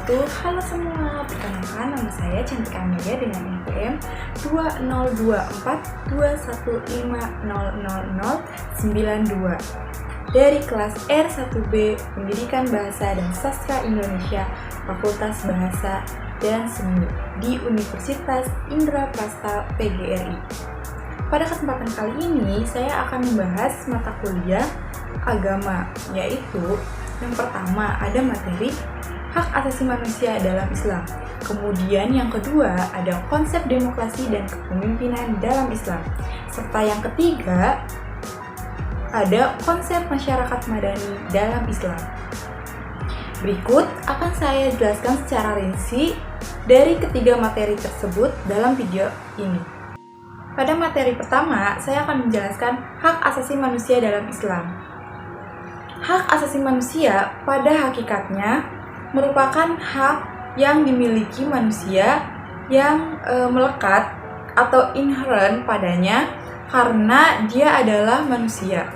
wabarakatuh. Halo semua, perkenalkan nama saya Cantika Amelia dengan NPM 202421500092 dari kelas R1B Pendidikan Bahasa dan Sastra Indonesia Fakultas Bahasa dan Seni di Universitas Indraprasta PGRI. Pada kesempatan kali ini saya akan membahas mata kuliah agama, yaitu yang pertama ada materi hak asasi manusia dalam Islam. Kemudian yang kedua ada konsep demokrasi dan kepemimpinan dalam Islam. Serta yang ketiga ada konsep masyarakat madani dalam Islam. Berikut akan saya jelaskan secara rinci dari ketiga materi tersebut dalam video ini. Pada materi pertama, saya akan menjelaskan hak asasi manusia dalam Islam. Hak asasi manusia pada hakikatnya merupakan hak yang dimiliki manusia yang melekat atau inherent padanya karena dia adalah manusia.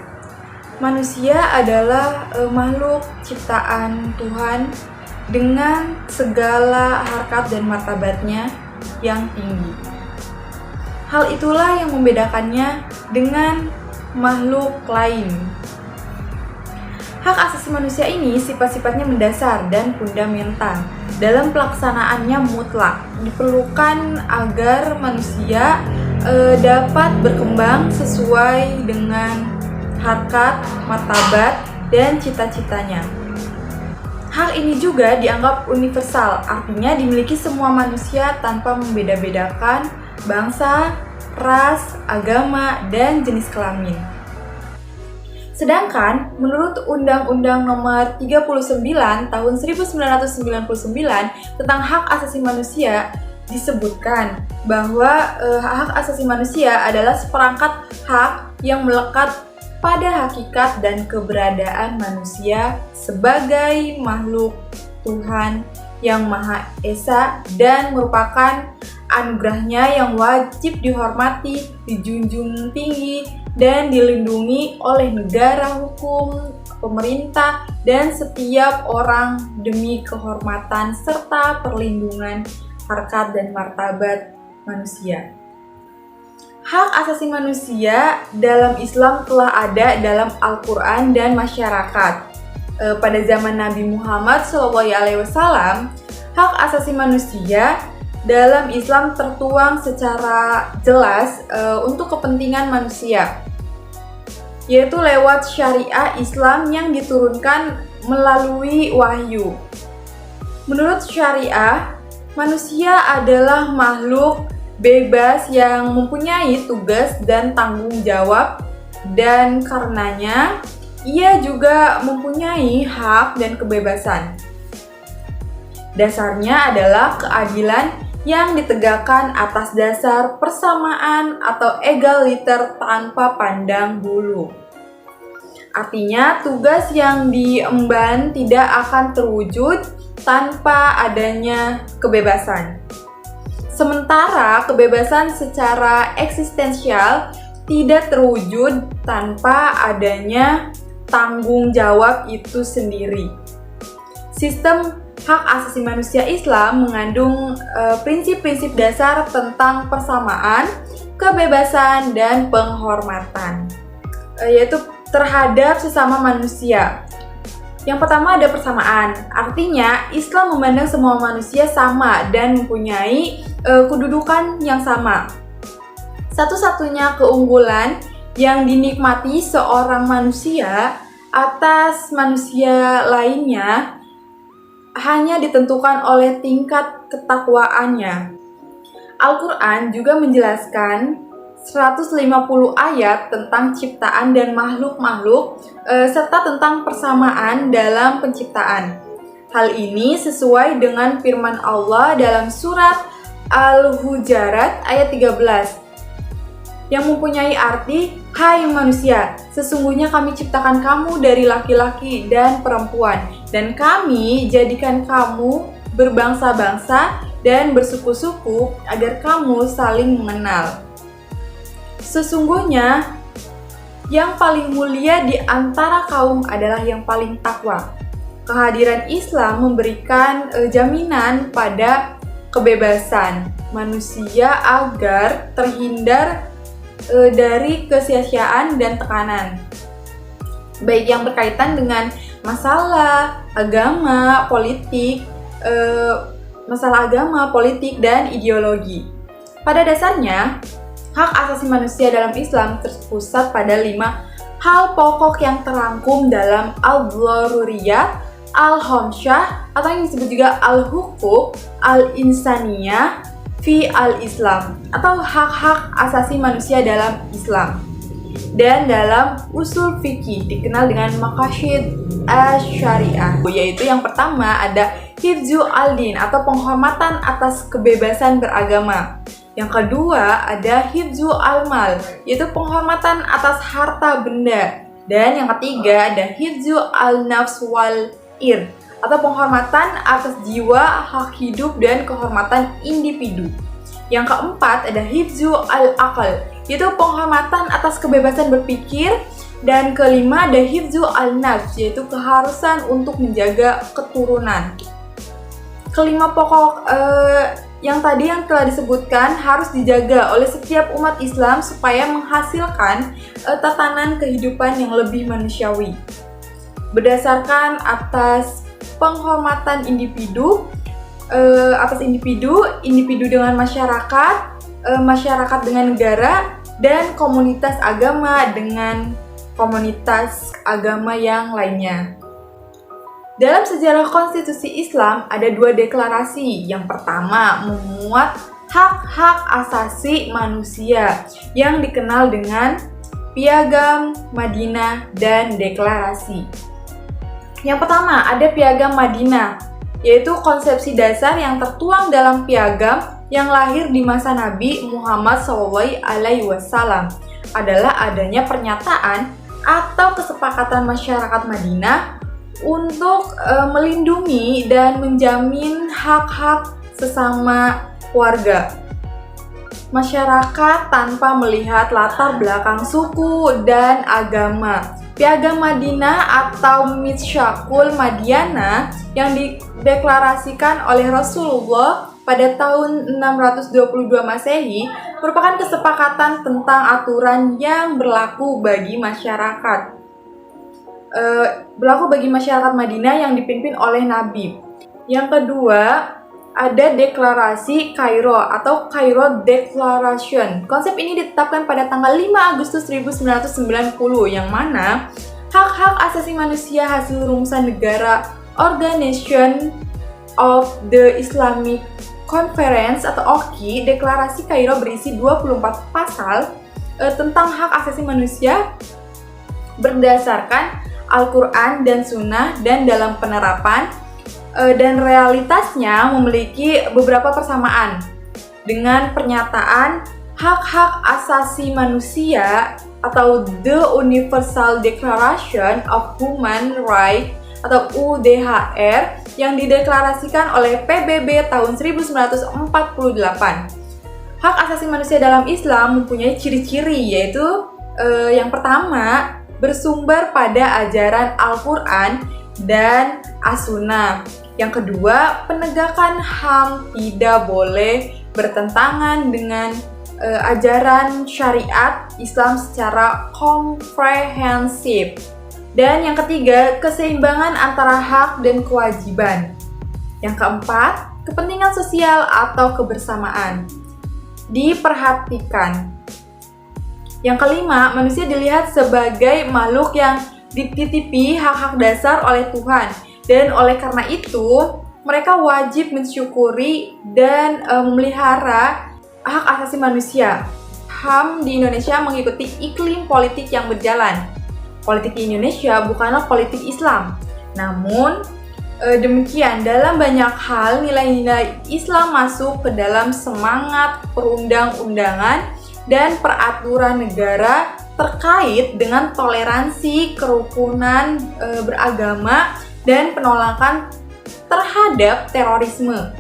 Manusia adalah makhluk ciptaan Tuhan dengan segala harkat dan martabatnya yang tinggi. Hal itulah yang membedakannya dengan makhluk lain. Hak asasi manusia ini sifat-sifatnya mendasar dan fundamental. Dalam pelaksanaannya mutlak, diperlukan agar manusia dapat berkembang sesuai dengan harkat, martabat, dan cita-citanya. Hal ini juga dianggap universal, artinya dimiliki semua manusia tanpa membeda-bedakan bangsa, ras, agama, dan jenis kelamin. Sedangkan menurut Undang-Undang Nomor 39 Tahun 1999 tentang hak asasi manusia disebutkan bahwa hak asasi manusia adalah seperangkat hak yang melekat pada hakikat dan keberadaan manusia sebagai makhluk Tuhan yang Maha Esa dan merupakan anugerahnya yang wajib dihormati, dijunjung tinggi, dan dilindungi oleh negara hukum, pemerintah, dan setiap orang demi kehormatan serta perlindungan harkat dan martabat manusia. Hak asasi manusia dalam Islam telah ada dalam Al-Quran dan masyarakat. Pada zaman Nabi Muhammad SAW, hak asasi manusia dalam Islam tertuang secara jelas untuk kepentingan manusia, yaitu lewat syariah Islam yang diturunkan melalui wahyu. Menurut syariah, manusia adalah makhluk bebas yang mempunyai tugas dan tanggung jawab, dan karenanya ia juga mempunyai hak dan kebebasan. Dasarnya adalah keadilan yang ditegakkan atas dasar persamaan atau egaliter tanpa pandang bulu. Artinya, tugas yang diemban tidak akan terwujud tanpa adanya kebebasan. Sementara kebebasan secara eksistensial tidak terwujud tanpa adanya tanggung jawab itu sendiri. Sistem hak asasi manusia Islam mengandung prinsip-prinsip dasar tentang persamaan, kebebasan, dan penghormatan, yaitu terhadap sesama manusia. Yang pertama ada persamaan, artinya Islam memandang semua manusia sama dan mempunyai kedudukan yang sama. Satu-satunya keunggulan yang dinikmati seorang manusia atas manusia lainnya hanya ditentukan oleh tingkat ketakwaannya. Al-Quran juga menjelaskan 150 ayat tentang ciptaan dan makhluk-makhluk serta tentang persamaan dalam penciptaan. Hal ini sesuai dengan firman Allah dalam surat Al-Hujurat ayat 13 yang mempunyai arti, "Hai manusia, sesungguhnya kami ciptakan kamu dari laki-laki dan perempuan, dan kami jadikan kamu berbangsa-bangsa dan bersuku-suku agar kamu saling mengenal. Sesungguhnya yang paling mulia di antara kaum adalah yang paling takwa. kehadiran Islam memberikan jaminan pada kebebasan manusia agar terhindar dari kesia-siaan dan tekanan, baik yang berkaitan dengan masalah agama, politik, dan ideologi. Pada dasarnya, hak asasi manusia dalam Islam terpusat pada 5 hal pokok yang terangkum dalam Al-Daruriyat Al-Khamsah atau yang disebut juga Al-Huquq Al-Insaniyah fi Al-Islam atau hak-hak asasi manusia dalam Islam. Dan dalam usul fikih dikenal dengan maqasid asy-syariah, yaitu yang pertama ada hifzu al-din atau penghormatan atas kebebasan beragama. Yang kedua ada hifzu al-mal, yaitu penghormatan atas harta benda. Dan yang ketiga ada hifzu al-nafs wal-ir atau penghormatan atas jiwa, hak hidup, dan kehormatan individu. Yang keempat ada hifzu al-aql, yaitu penghormatan atas kebebasan berpikir. Dan kelima ada hifzu al-nafs, yaitu keharusan untuk menjaga keturunan. Kelima pokok yang telah disebutkan harus dijaga oleh setiap umat Islam supaya menghasilkan tatanan kehidupan yang lebih manusiawi. Berdasarkan atas penghormatan individu dengan masyarakat, masyarakat dengan negara, dan komunitas agama dengan komunitas agama yang lainnya. Dalam sejarah konstitusi Islam ada 2 deklarasi. Yang pertama memuat hak-hak asasi manusia yang dikenal dengan Piagam Madinah dan Deklarasi. Yang pertama ada Piagam Madinah, yaitu konsepsi dasar yang tertuang dalam piagam yang lahir di masa Nabi Muhammad SAW adalah adanya pernyataan atau kesepakatan masyarakat Madinah untuk melindungi dan menjamin hak-hak sesama warga masyarakat tanpa melihat latar belakang suku dan agama. Piagam Madinah atau Mitsyaqul Madiyana yang dideklarasikan oleh Rasulullah pada tahun 622 Masehi merupakan kesepakatan tentang aturan yang berlaku bagi masyarakat Madinah yang dipimpin oleh Nabi. Yang kedua, ada deklarasi Kairo atau Cairo Declaration. Konsep ini ditetapkan pada tanggal 5 Agustus 1990 yang mana hak-hak asasi manusia hasil rumusan negara Organization of the Islamic Conference atau OIC. Deklarasi Kairo berisi 24 pasal tentang hak asasi manusia berdasarkan Al-Quran dan Sunnah, dan dalam penerapan dan realitasnya memiliki beberapa persamaan dengan pernyataan hak-hak asasi manusia atau The Universal Declaration of Human Rights atau UDHR yang dideklarasikan oleh PBB tahun 1948. Hak asasi manusia dalam Islam mempunyai ciri-ciri, yaitu yang pertama bersumber pada ajaran Al-Quran dan As-Sunnah. Yang kedua, penegakan HAM tidak boleh bertentangan dengan ajaran syariat Islam secara komprehensif. Dan yang ketiga, keseimbangan antara hak dan kewajiban. Yang keempat, kepentingan sosial atau kebersamaan diperhatikan. Yang kelima, manusia dilihat sebagai makhluk yang dititipi hak-hak dasar oleh Tuhan, dan oleh karena itu mereka wajib mensyukuri dan memelihara hak asasi manusia. HAM di Indonesia mengikuti iklim politik yang berjalan. Politik di Indonesia bukanlah politik Islam. Namun demikian, dalam banyak hal nilai-nilai Islam masuk ke dalam semangat perundang-undangan dan peraturan negara terkait dengan toleransi, kerukunan beragama, dan penolakan terhadap terorisme.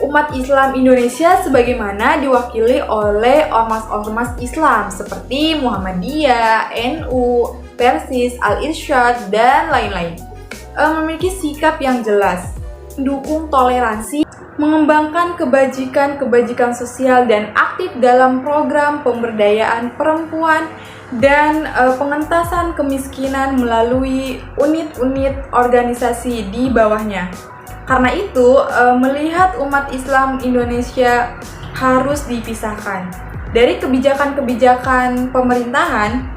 Umat Islam Indonesia sebagaimana diwakili oleh ormas-ormas Islam seperti Muhammadiyah, NU, Persis, Al-Irsyad, dan lain-lain. memiliki sikap yang jelas, mendukung toleransi, mengembangkan kebajikan sosial dan aktif dalam program pemberdayaan perempuan dan pengentasan kemiskinan melalui unit-unit organisasi di bawahnya. Karena itu, melihat umat Islam Indonesia harus dipisahkan dari kebijakan-kebijakan pemerintahan.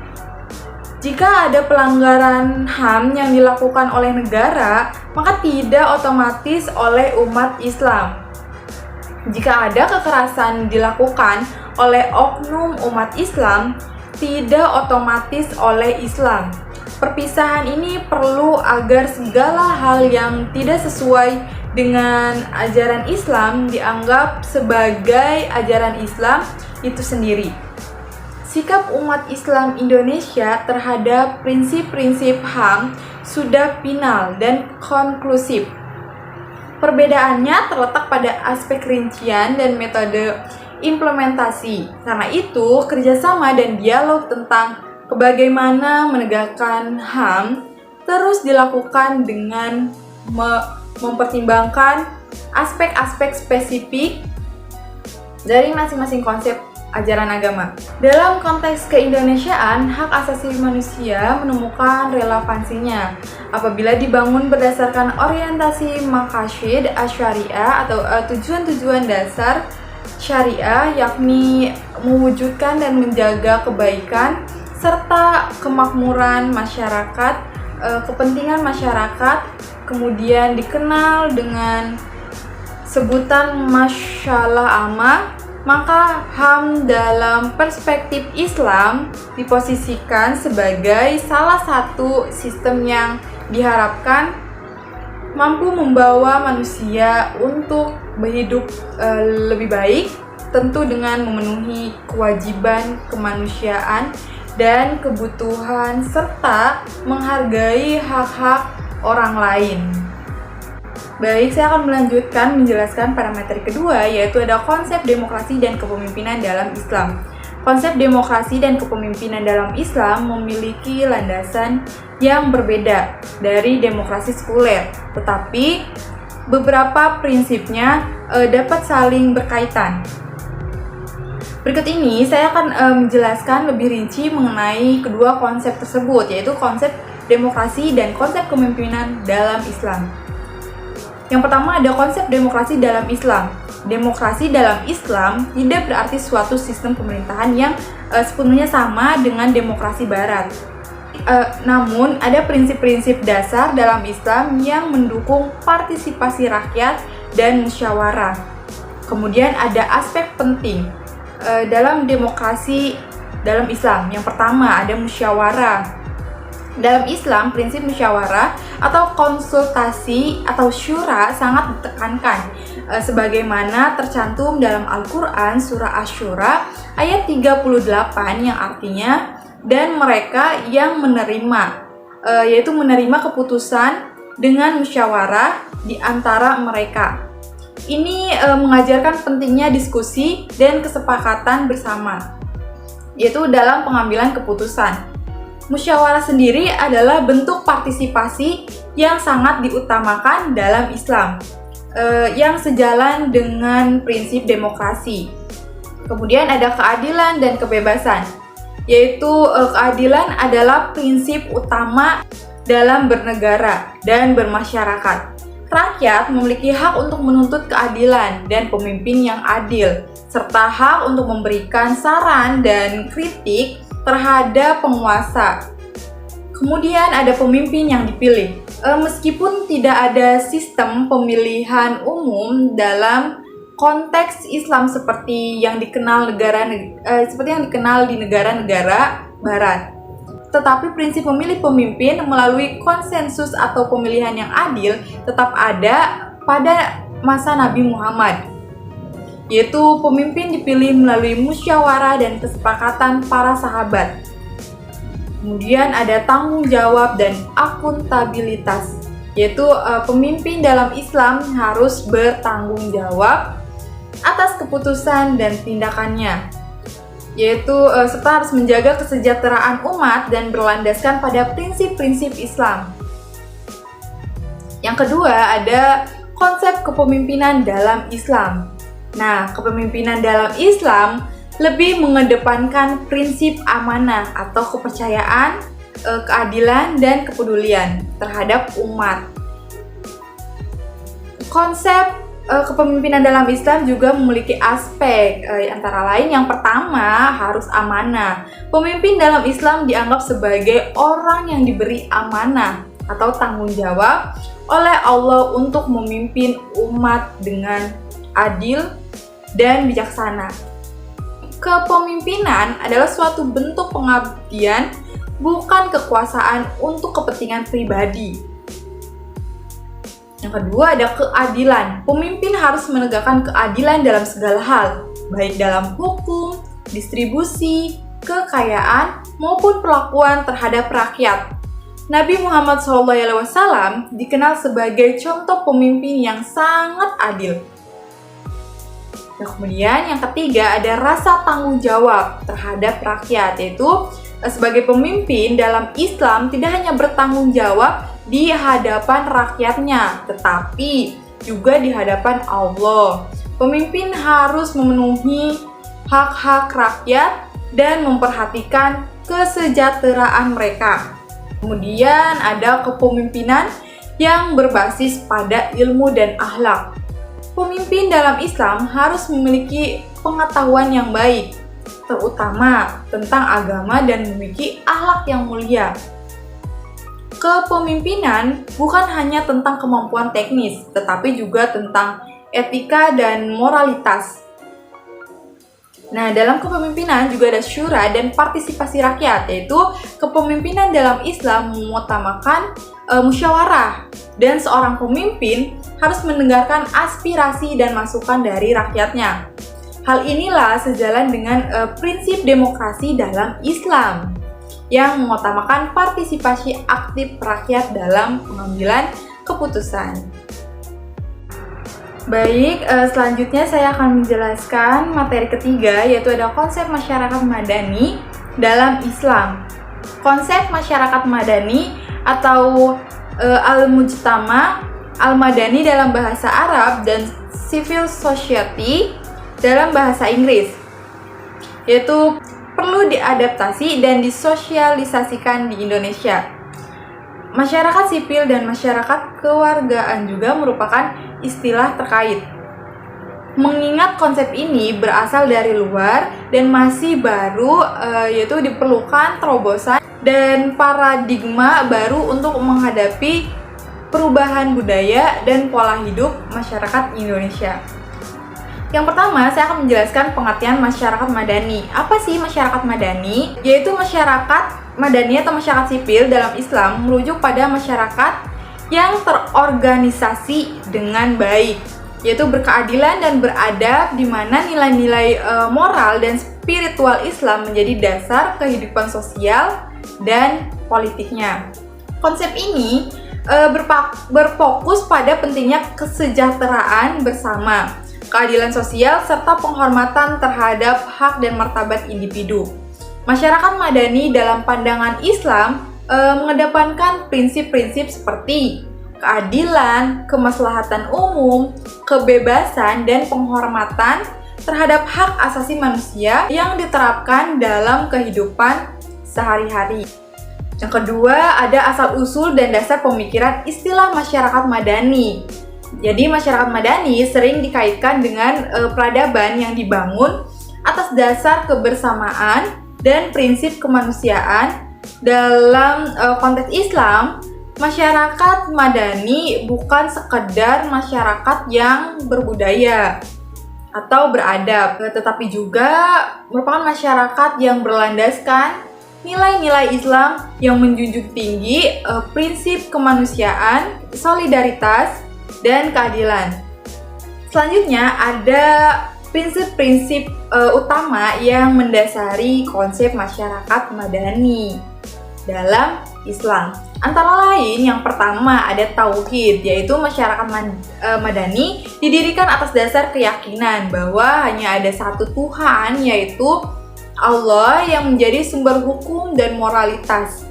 Jika ada pelanggaran HAM yang dilakukan oleh negara, maka tidak otomatis oleh umat Islam. Jika ada kekerasan dilakukan oleh oknum umat Islam, tidak otomatis oleh Islam. Perpisahan ini perlu agar segala hal yang tidak sesuai dengan ajaran Islam dianggap sebagai ajaran Islam itu sendiri. Sikap umat Islam Indonesia terhadap prinsip-prinsip HAM sudah final dan konklusif. Perbedaannya terletak pada aspek rincian dan metode implementasi. Karena itu, kerjasama dan dialog tentang bagaimana menegakkan HAM terus dilakukan dengan mempertimbangkan aspek-aspek spesifik dari masing-masing konsep ajaran agama. Dalam konteks keindonesiaan, hak asasi manusia menemukan relevansinya apabila dibangun berdasarkan orientasi maqasid asy-syariah atau tujuan-tujuan dasar syariah, yakni mewujudkan dan menjaga kebaikan serta kemakmuran masyarakat, kepentingan masyarakat, kemudian dikenal dengan sebutan masalah amma. Maka HAM dalam perspektif Islam diposisikan sebagai salah satu sistem yang diharapkan mampu membawa manusia untuk berhidup lebih baik, tentu dengan memenuhi kewajiban kemanusiaan dan kebutuhan serta menghargai hak-hak orang lain. Baik, saya akan melanjutkan menjelaskan pada materi kedua, yaitu ada konsep demokrasi dan kepemimpinan dalam Islam. Konsep demokrasi dan kepemimpinan dalam Islam memiliki landasan yang berbeda dari demokrasi sekuler, tetapi beberapa prinsipnya dapat saling berkaitan. Berikut ini saya akan menjelaskan lebih rinci mengenai kedua konsep tersebut, yaitu konsep demokrasi dan konsep kepemimpinan dalam Islam. Yang pertama ada konsep demokrasi dalam Islam. Demokrasi dalam Islam tidak berarti suatu sistem pemerintahan yang sepenuhnya sama dengan demokrasi Barat. Namun ada prinsip-prinsip dasar dalam Islam yang mendukung partisipasi rakyat dan musyawarah. Kemudian ada aspek penting dalam demokrasi dalam Islam. Yang pertama ada musyawarah. Dalam Islam, prinsip musyawarah atau konsultasi atau syura sangat ditekankan sebagaimana tercantum dalam Al-Quran surah Asy-Syura ayat 38 yang artinya dan mereka yang menerima, yaitu menerima keputusan dengan musyawarah di antara mereka. Ini mengajarkan pentingnya diskusi dan kesepakatan bersama, yaitu dalam pengambilan keputusan. Musyawarah sendiri adalah bentuk partisipasi yang sangat diutamakan dalam Islam, yang sejalan dengan prinsip demokrasi. Kemudian ada keadilan dan kebebasan, yaitu keadilan adalah prinsip utama dalam bernegara dan bermasyarakat. Rakyat memiliki hak untuk menuntut keadilan dan pemimpin yang adil, serta hak untuk memberikan saran dan kritik terhadap penguasa. Kemudian ada pemimpin yang dipilih. Meskipun tidak ada sistem pemilihan umum dalam konteks Islam seperti yang dikenal di negara-negara Barat, tetapi prinsip memilih pemimpin melalui konsensus atau pemilihan yang adil tetap ada pada masa Nabi Muhammad, yaitu pemimpin dipilih melalui musyawarah dan kesepakatan para sahabat. Kemudian ada tanggung jawab dan akuntabilitas, yaitu pemimpin dalam Islam harus bertanggung jawab atas keputusan dan tindakannya, yaitu serta harus menjaga kesejahteraan umat dan berlandaskan pada prinsip-prinsip Islam. Yang kedua ada konsep kepemimpinan dalam Islam. Nah, kepemimpinan dalam Islam lebih mengedepankan prinsip amanah atau kepercayaan, keadilan, dan kepedulian terhadap umat. Konsep kepemimpinan dalam Islam juga memiliki aspek antara lain yang pertama harus amanah. Pemimpin dalam Islam dianggap sebagai orang yang diberi amanah atau tanggung jawab oleh Allah untuk memimpin umat dengan adil dan bijaksana. Kepemimpinan adalah suatu bentuk pengabdian, bukan kekuasaan untuk kepentingan pribadi. Yang kedua ada keadilan. Pemimpin harus menegakkan keadilan dalam segala hal, baik dalam hukum, distribusi, kekayaan, maupun perlakuan terhadap rakyat. Nabi Muhammad SAW dikenal sebagai contoh pemimpin yang sangat adil. Nah, kemudian yang ketiga ada rasa tanggung jawab terhadap rakyat, yaitu sebagai pemimpin dalam Islam tidak hanya bertanggung jawab di hadapan rakyatnya, tetapi juga di hadapan Allah. Pemimpin harus memenuhi hak-hak rakyat dan memperhatikan kesejahteraan mereka. Kemudian ada kepemimpinan yang berbasis pada ilmu dan akhlak. Pemimpin dalam Islam harus memiliki pengetahuan yang baik, terutama tentang agama dan memiliki akhlak yang mulia. Kepemimpinan bukan hanya tentang kemampuan teknis, tetapi juga tentang etika dan moralitas. Nah, dalam kepemimpinan juga ada syura dan partisipasi rakyat, yaitu kepemimpinan dalam Islam mengutamakan musyawarah, dan seorang pemimpin harus mendengarkan aspirasi dan masukan dari rakyatnya. Hal inilah sejalan dengan prinsip demokrasi dalam Islam yang mengutamakan partisipasi aktif rakyat dalam pengambilan keputusan. Baik, selanjutnya saya akan menjelaskan materi ketiga, yaitu ada konsep masyarakat madani dalam Islam. Konsep masyarakat madani atau al-mujtama al-madani dalam bahasa Arab dan civil society dalam bahasa Inggris, yaitu perlu diadaptasi dan disosialisasikan di Indonesia. Masyarakat sipil dan masyarakat kewargaan juga merupakan istilah terkait. Mengingat konsep ini berasal dari luar dan masih baru, yaitu diperlukan terobosan dan paradigma baru untuk menghadapi perubahan budaya dan pola hidup masyarakat Indonesia. Yang pertama, saya akan menjelaskan pengertian masyarakat madani. Apa sih masyarakat madani? Yaitu masyarakat madani atau masyarakat sipil dalam Islam merujuk pada masyarakat yang terorganisasi dengan baik, yaitu berkeadilan dan beradab, di mana nilai-nilai moral dan spiritual Islam menjadi dasar kehidupan sosial dan politiknya. Konsep ini berfokus pada pentingnya kesejahteraan bersama, keadilan sosial, serta penghormatan terhadap hak dan martabat individu. Masyarakat madani dalam pandangan Islam mengedepankan prinsip-prinsip seperti keadilan, kemaslahatan umum, kebebasan, dan penghormatan terhadap hak asasi manusia yang diterapkan dalam kehidupan sehari-hari. Yang kedua, ada asal-usul dan dasar pemikiran istilah masyarakat madani. Jadi, masyarakat madani sering dikaitkan dengan peradaban yang dibangun atas dasar kebersamaan dan prinsip kemanusiaan. Dalam konteks Islam, masyarakat madani bukan sekedar masyarakat yang berbudaya atau beradab, tetapi juga merupakan masyarakat yang berlandaskan nilai-nilai Islam yang menjunjung tinggi prinsip kemanusiaan, solidaritas, dan keadilan. Selanjutnya ada prinsip-prinsip utama yang mendasari konsep masyarakat madani dalam Islam. Antara lain, yang pertama ada tauhid, yaitu masyarakat madani didirikan atas dasar keyakinan bahwa hanya ada satu Tuhan, yaitu Allah, yang menjadi sumber hukum dan moralitas.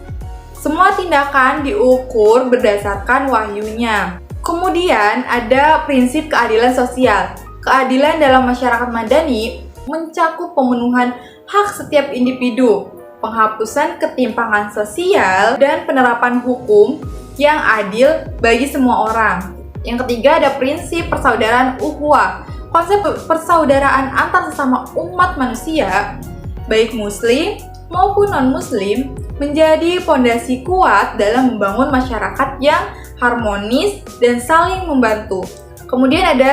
Semua tindakan diukur berdasarkan wahyunya. Kemudian ada prinsip keadilan sosial. Keadilan dalam masyarakat madani mencakup pemenuhan hak setiap individu, penghapusan ketimpangan sosial, dan penerapan hukum yang adil bagi semua orang. Yang ketiga ada prinsip persaudaraan ukhuwah. Konsep persaudaraan antar sesama umat manusia, baik muslim maupun non-muslim, menjadi fondasi kuat dalam membangun masyarakat yang harmonis dan saling membantu. Kemudian ada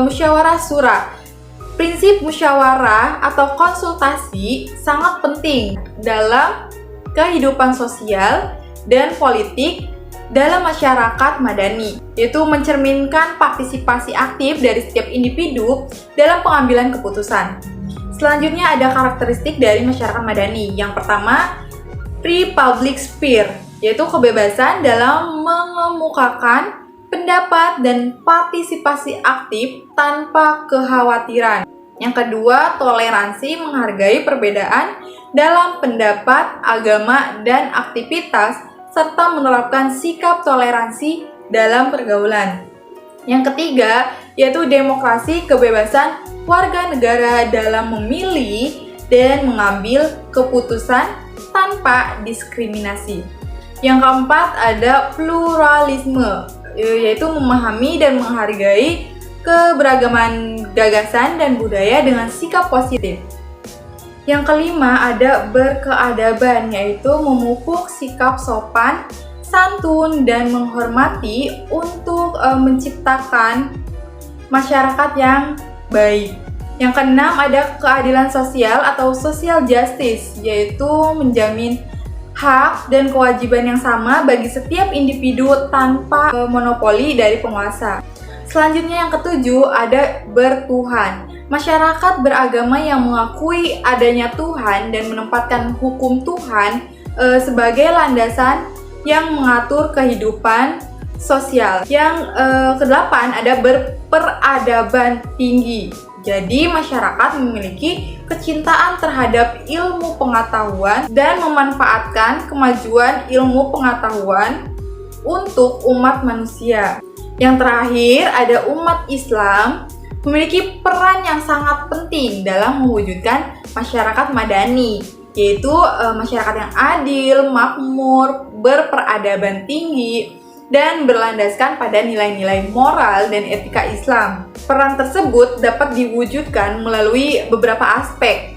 musyawarah syura. Prinsip musyawarah atau konsultasi sangat penting dalam kehidupan sosial dan politik dalam masyarakat madani, yaitu mencerminkan partisipasi aktif dari setiap individu dalam pengambilan keputusan. Selanjutnya ada karakteristik dari masyarakat madani. Yang pertama, free public sphere, yaitu kebebasan dalam mengemukakan pendapat dan partisipasi aktif tanpa kekhawatiran. Yang kedua, toleransi, menghargai perbedaan dalam pendapat, agama, dan aktivitas, serta menerapkan sikap toleransi dalam pergaulan. Yang ketiga, yaitu demokrasi, kebebasan warga negara dalam memilih dan mengambil keputusan tanpa diskriminasi. Yang keempat ada pluralisme, yaitu memahami dan menghargai keberagaman gagasan dan budaya dengan sikap positif. Yang kelima ada berkeadaban, yaitu memupuk sikap sopan, santun, dan menghormati untuk menciptakan masyarakat yang baik. Yang keenam ada keadilan sosial atau social justice, yaitu menjamin hak dan kewajiban yang sama bagi setiap individu tanpa monopoli dari penguasa. Selanjutnya yang ketujuh ada bertuhan. Masyarakat beragama yang mengakui adanya Tuhan dan menempatkan hukum Tuhan sebagai landasan yang mengatur kehidupan sosial. Yang kedelapan ada berperadaban tinggi. Jadi masyarakat memiliki kecintaan terhadap ilmu pengetahuan dan memanfaatkan kemajuan ilmu pengetahuan untuk umat manusia. Yang terakhir ada umat Islam memiliki peran yang sangat penting dalam mewujudkan masyarakat madani, yaitu masyarakat yang adil, makmur, berperadaban tinggi, dan berlandaskan pada nilai-nilai moral dan etika Islam. Peran tersebut dapat diwujudkan melalui beberapa aspek.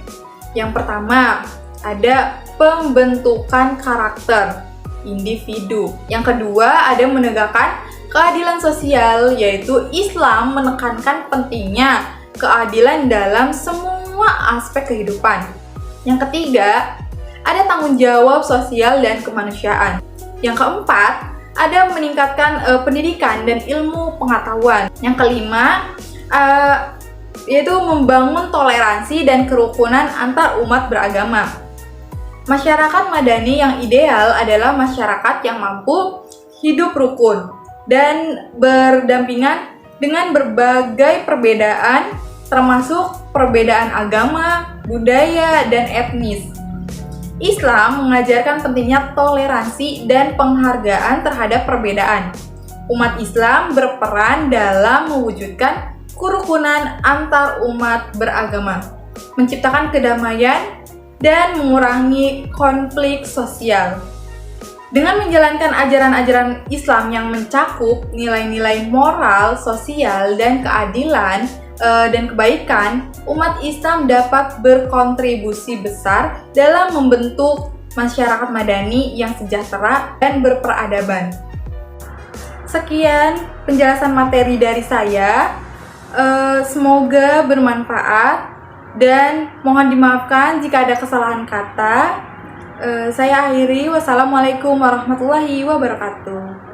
Yang pertama, ada pembentukan karakter individu. Yang kedua, ada menegakkan keadilan sosial, yaitu Islam menekankan pentingnya keadilan dalam semua aspek kehidupan. Yang ketiga, ada tanggung jawab sosial dan kemanusiaan. Yang keempat, ada meningkatkan pendidikan dan ilmu pengetahuan. Yang kelima, yaitu membangun toleransi dan kerukunan antar umat beragama. Masyarakat madani yang ideal adalah masyarakat yang mampu hidup rukun dan berdampingan dengan berbagai perbedaan, termasuk perbedaan agama, budaya, dan etnis. Islam mengajarkan pentingnya toleransi dan penghargaan terhadap perbedaan. Umat Islam berperan dalam mewujudkan kerukunan antar umat beragama, menciptakan kedamaian, dan mengurangi konflik sosial. Dengan menjalankan ajaran-ajaran Islam yang mencakup nilai-nilai moral, sosial, dan keadilan dan kebaikan, umat Islam dapat berkontribusi besar dalam membentuk masyarakat madani yang sejahtera dan berperadaban. Sekian penjelasan materi dari saya. Semoga bermanfaat dan mohon dimaafkan jika ada kesalahan kata. Saya akhiri. Wassalamualaikum warahmatullahi wabarakatuh.